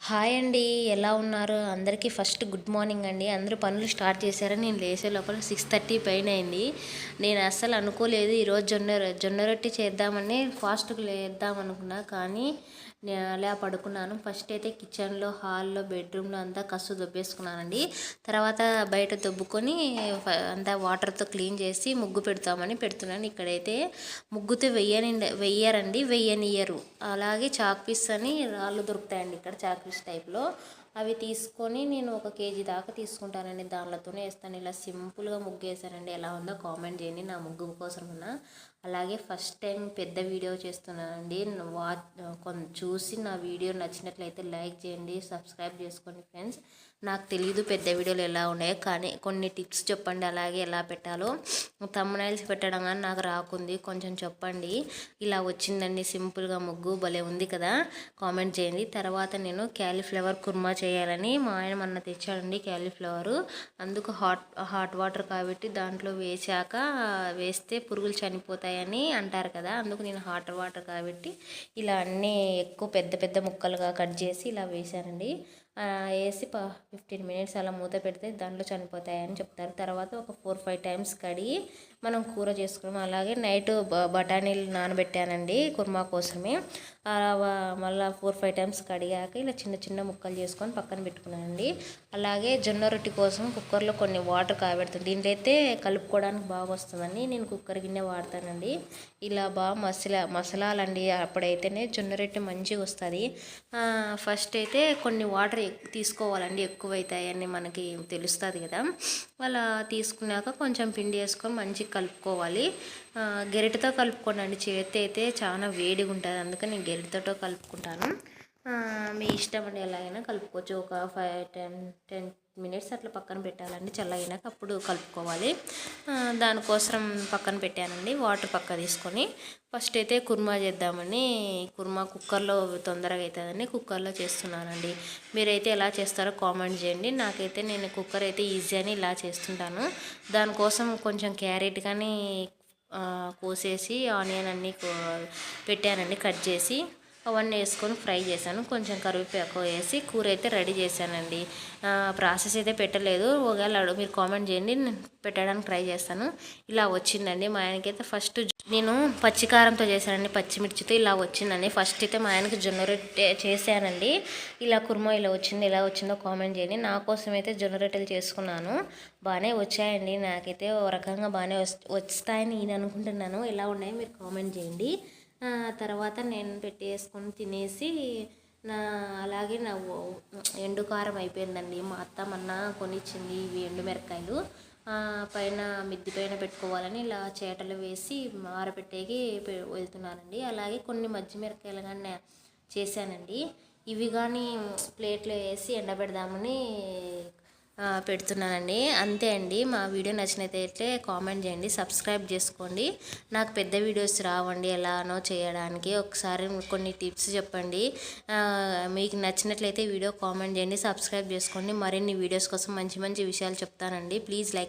Hi అండి, ఎలా ఉన్నారు? అందరికీ ఫస్ట్ గుడ్ మార్నింగ్ అండి. అందరూ పనులు స్టార్ట్ చేశారని నేను లేసే లోపల 6:30 పైన అయింది. నేను అస్సలు అనుకోలేదు ఈరోజు జొన్న రొట్టె చేద్దామని ఫాస్ట్గా లేద్దాం అనుకున్నా, కానీ నేను అలా పడుకున్నాను. ఫస్ట్ అయితే కిచెన్లో, హాల్లో, బెడ్రూమ్లో అంతా కసు దొబ్బేసుకున్నానండి. తర్వాత బయట దొబ్బుకొని అంతా వాటర్తో క్లీన్ చేసి ముగ్గు పెడతామని పెడుతున్నాను. ఇక్కడైతే ముగ్గుతో వెయ్యనియ్యరు. అలాగే చాక్ పీస్ అని రాళ్ళు దొరుకుతాయండి ఇక్కడ, చాక్ పీస్ టైప్లో. అవి తీసుకొని నేను 1 కేజీ దాకా తీసుకుంటానండి. దానితోనే వేస్తాను. ఇలా సింపుల్గా ముగ్గు వేసానండి. ఎలా ఉందో కామెంట్ చేయండి నా ముగ్గు కోసం. అలాగే ఫస్ట్ టైం పెద్ద వీడియో చేస్తున్నానండి. చూసి నా వీడియో నచ్చినట్లయితే లైక్ చేయండి, సబ్స్క్రైబ్ చేసుకోండి ఫ్రెండ్స్. నాకు తెలియదు పెద్ద వీడియోలు ఎలా ఉన్నాయో, కానీ కొన్ని టిప్స్ చెప్పండి. అలాగే ఎలా పెట్టాలో థంబ్నెయిల్స్ పెట్టడం కానీ నాకు రాకుంది, కొంచెం చెప్పండి. ఇలా వచ్చిందండి సింపుల్గా ముగ్గు, భలే ఉంది కదా, కామెంట్ చేయండి. తర్వాత నేను క్యాలీఫ్లవర్ కుర్మా చేయాలని మా ఆయన మొన్న తెచ్చాడండి క్యాలీఫ్లవరు. అందుకు హాట్ వాటర్ కాబట్టి దాంట్లో వేస్తే పురుగులు చనిపోతాయని అంటారు కదా, అందుకు నేను హాట్ వాటర్ కాబట్టి ఇలా అన్నీ ఎక్కువ పెద్ద పెద్ద ముక్కలుగా కట్ చేసి ఇలా వేసానండి. వేసి 15 మినిట్స్ అలా మూత పెడితే దాంట్లో చనిపోతాయని చెప్తారు. తర్వాత ఒక 4-5 టైమ్స్ కడిగి మనం కూర చేసుకున్నాం. అలాగే నైట్ బఠానీలు నానబెట్టానండి కుర్మా కోసమే. మళ్ళీ 4-5 టైమ్స్ కడిగాక ఇలా చిన్న చిన్న ముక్కలు చేసుకొని పక్కన పెట్టుకున్నానండి. అలాగే జొన్న రొట్టె కోసం కుక్కర్లో కొన్ని వాటర్ కాబెడుతుంది. దీంట్లో అయితే కలుపుకోవడానికి బాగా వస్తుందని నేను కుక్కర్ గిన్నె వాడతానండి. ఇలా బాగా మసలాలండి, అప్పుడైతేనే జొన్న రొట్టె మంచిగా వస్తుంది. ఫస్ట్ అయితే కొన్ని వాటర్ తీసుకోవాలండి, ఎక్కువైతాయని మనకి తెలుస్తుంది కదా. అలా తీసుకున్నాక కొంచెం పిండి వేసుకొని మంచిగా కలుపుకోవాలి. గెరిటతో కలుపుకోండి, చేతి అయితే చాలా వేడిగా ఉంటుంది, అందుకని నేను గెరిటతో కలుపుకుంటాను. మీ ఇష్టం అండి, ఎలాగైనా కలుపుకోవచ్చు. ఒక 5-10 మినిట్స్ అట్లా పక్కన పెట్టాలండి, చల్లగినాక అప్పుడు కలుపుకోవాలి. దానికోసం పక్కన పెట్టానండి. వాటర్ పక్క తీసుకొని ఫస్ట్ అయితే కుర్మా చేద్దామని, కుర్మా కుక్కర్లో తొందరగా అవుతుందని కుక్కర్లో చేస్తున్నానండి. మీరైతే ఎలా చేస్తారో కామెంట్ చేయండి. నాకైతే నేను కుక్కర్ అయితే ఈజీ అని ఇలా చేస్తుంటాను. దానికోసం కొంచెం క్యారెట్ కానీ కోసేసి ఆనియన్ అన్నీ పెట్టానండి, కట్ చేసి అవన్నీ వేసుకొని ఫ్రై చేశాను. కొంచెం కరివేపాకు వేసి కూర అయితే రెడీ చేశానండి. ప్రాసెస్ అయితే పెట్టలేదు, ఒకవేళ మీరు కామెంట్ చేయండి, నేను పెట్టడానికి ట్రై చేస్తాను. ఇలా వచ్చిందండి. మా ఆయనకైతే ఫస్ట్ నేను పచ్చికారంతో చేశానండి, పచ్చిమిర్చితో ఇలా వచ్చిందండి. ఫస్ట్ అయితే మా ఆయనకి జొన్న రొట్టె చేశానండి. ఇలా కుర్మా ఇలా వచ్చింది, ఎలా వచ్చిందో కామెంట్ చేయండి. నా కోసం అయితే జొన్న రొట్టెలు చేసుకున్నాను, బాగానే వచ్చాయండి. నాకైతే ఓ రకంగా బాగానే వస్తాయని నేను అనుకుంటున్నాను. ఎలా ఉన్నాయో మీరు కామెంట్ చేయండి. తర్వాత నేను పెట్టేసుకొని తినేసి అలాగే ఎండు కారం అయిపోయిందండి. మా అత్త మొన్న కొనిచ్చింది ఇవి ఎండు మిరపకాయలు, పైన మిద్ది పైన పెట్టుకోవాలని ఇలా చేటలు వేసి ఆరబెట్టేకి వెళ్తున్నానండి. అలాగే కొన్ని మిరపకాయలు కానీ చేశానండి. ఇవి కానీ ప్లేట్లో వేసి ఎండబెడదామని పెడుతున్నానండి. అంతే అండి. మా వీడియో నచ్చినట్లయితే కామెంట్ చేయండి, సబ్స్క్రైబ్ చేసుకోండి. నాకు పెద్ద వీడియోస్ రావండి ఎలానో చేయడానికి. ఒకసారి కొన్ని టిప్స్ చెప్పండి. మీకు నచ్చినట్లయితే వీడియో కామెంట్ చేయండి, సబ్స్క్రైబ్ చేసుకోండి. మరిన్ని వీడియోస్ కోసం మంచి మంచి విషయాలు చెప్తానండి. Please like